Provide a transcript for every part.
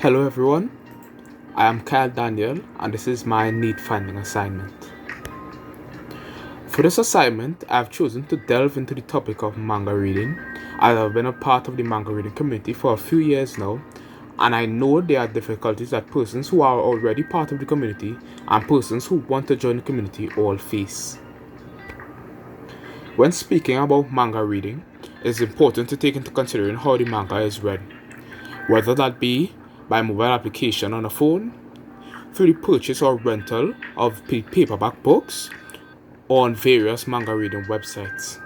Hello everyone, I am Kyle Daniel and this is my Needfinding assignment. For this assignment, I have chosen to delve into the topic of manga reading. I have been a part of the manga reading community for a few years now, and I know there are difficulties that persons who are already part of the community and persons who want to join the community all face. When speaking about manga reading, it is important to take into consideration how the manga is read, whether that be by mobile application on a phone, through the purchase or rental of paperback books, or on various manga reading websites.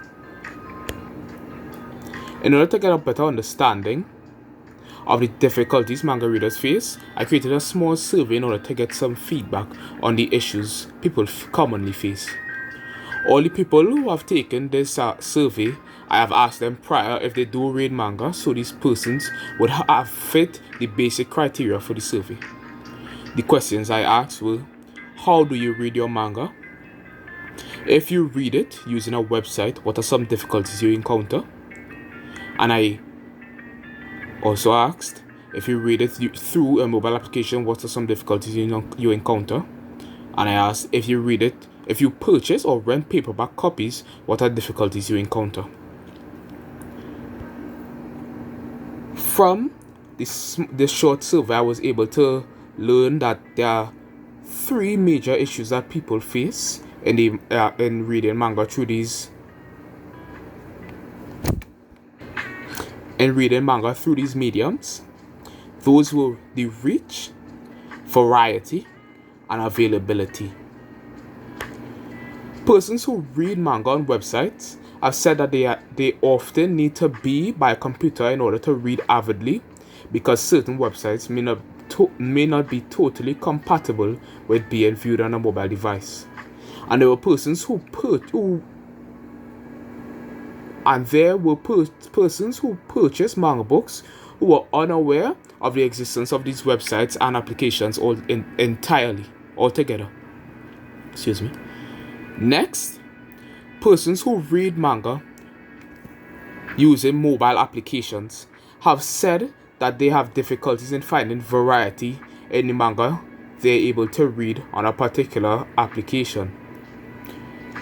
In order to get a better understanding of the difficulties manga readers face, I created a small survey in order to get some feedback on the issues people commonly face. All the people who have taken this survey, I have asked them prior if they do read manga, so these persons would have fit the basic criteria for the survey. The questions I asked were: how do you read your manga? If you read it using a website, what are some difficulties you encounter? And I also asked, if you read it through a mobile application, what are some difficulties you encounter? And I asked, if you purchase or rent paperback copies, what are difficulties you encounter? From this short survey, I was able to learn that there are three major issues that people face in reading manga through these mediums. Those were the reach, variety, and availability. Persons who read manga on websites have said that they often need to be by a computer in order to read avidly, because certain websites may not be totally compatible with being viewed on a mobile device. And there were persons who purchased manga books who were unaware of the existence of these websites and applications altogether. Excuse me. Next, persons who read manga using mobile applications have said that they have difficulties in finding variety in the manga they're able to read on a particular application.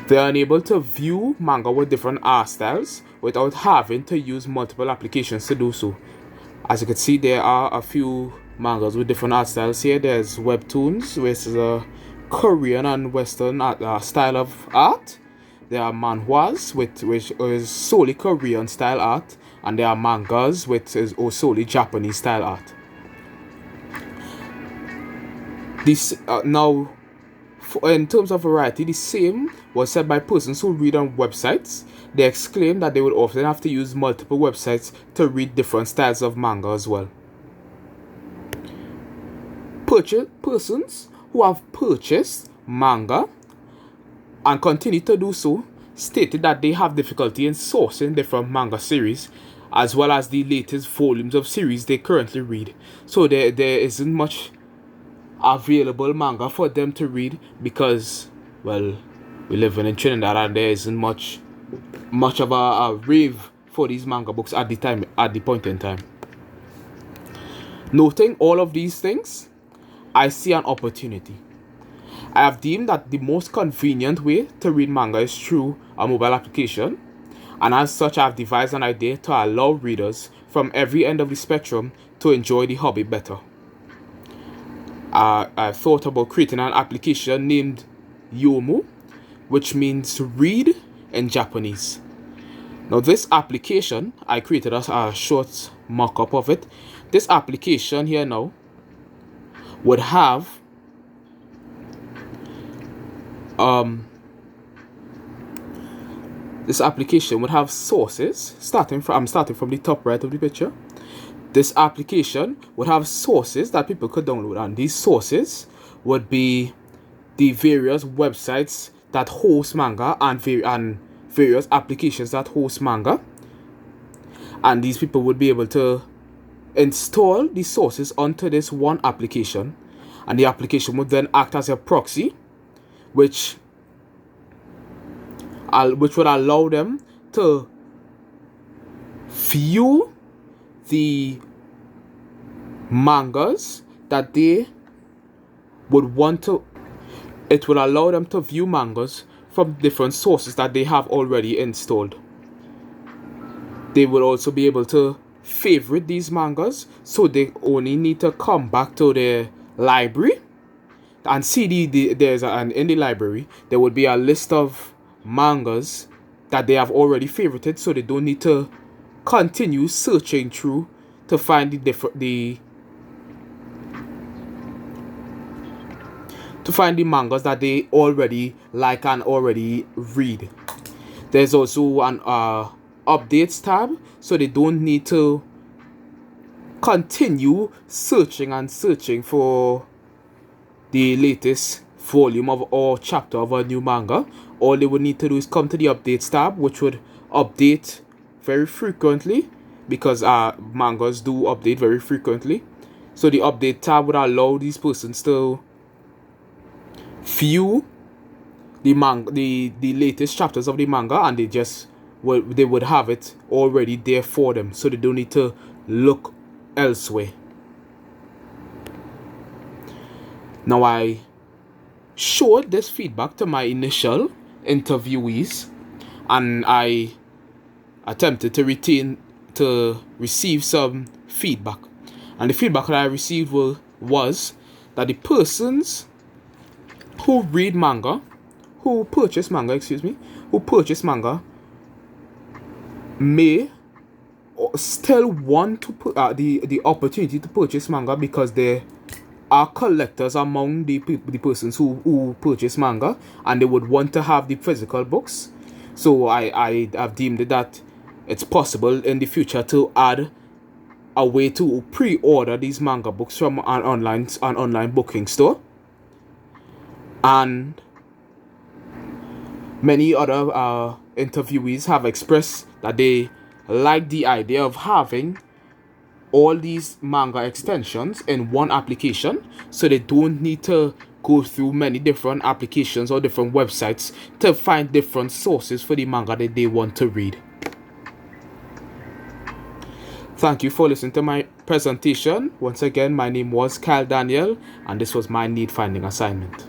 They are unable to view manga with different art styles without having to use multiple applications to do so. As you can see, there are a few mangas with different art styles here. There's webtoons, which is a Korean and Western style of art. There are manhwas, which is solely Korean style art, and there are mangas, which is solely Japanese style art. In terms of variety, the same was said by persons who read on websites. They exclaimed that they would often have to use multiple websites to read different styles of manga as well. Persons who have purchased manga and continue to do so stated that they have difficulty in sourcing different manga series, as well as the latest volumes of series they currently read. So there isn't much available manga for them to read because, well, we live in Trinidad and there isn't much of a rave for these manga books at the point in time. Noting all of these things, I see an opportunity. I have deemed that the most convenient way to read manga is through a mobile application, and as such I have devised an idea to allow readers from every end of the spectrum to enjoy the hobby better. I thought about creating an application named Yomu, which means read in Japanese. Now this application, I created a short mock-up of it. This application here now would have sources starting from the top right of the picture. This application would have sources that people could download, and these sources would be the various websites that host manga and various applications that host manga. And these people would be able to install the sources onto this one application, and the application would then act as a proxy, which would allow them to view the mangas that they would want to. It will allow them to view mangas from different sources that they have already installed. They will also be able to favorite these mangas, so they only need to come back to their library and see in the library there would be a list of mangas that they have already favorited, so they don't need to continue searching through to find the mangas that they already like and already read. There's also an updates tab, so they don't need to continue searching and searching for the latest volume of or chapter of a new manga. All they would need to do is come to the updates tab, which would update very frequently, because mangas do update very frequently. So the update tab would allow these persons to view the latest chapters of the manga, and they would have it already there for them, so they don't need to look elsewhere. Now, I showed this feedback to my initial interviewees, and I attempted to receive some feedback. And the feedback that I received was that the persons who purchase manga, may still want to put the opportunity to purchase manga, because there are collectors among the persons who purchase manga, and they would want to have the physical books. So I have deemed it that it's possible in the future to add a way to pre-order these manga books from an online booking store. And many other interviewees have expressed that they like the idea of having all these manga extensions in one application, so they don't need to go through many different applications or different websites to find different sources for the manga that they want to read. Thank you for listening to my presentation. Once again, my name was Kyle Daniel, and this was my need finding assignment.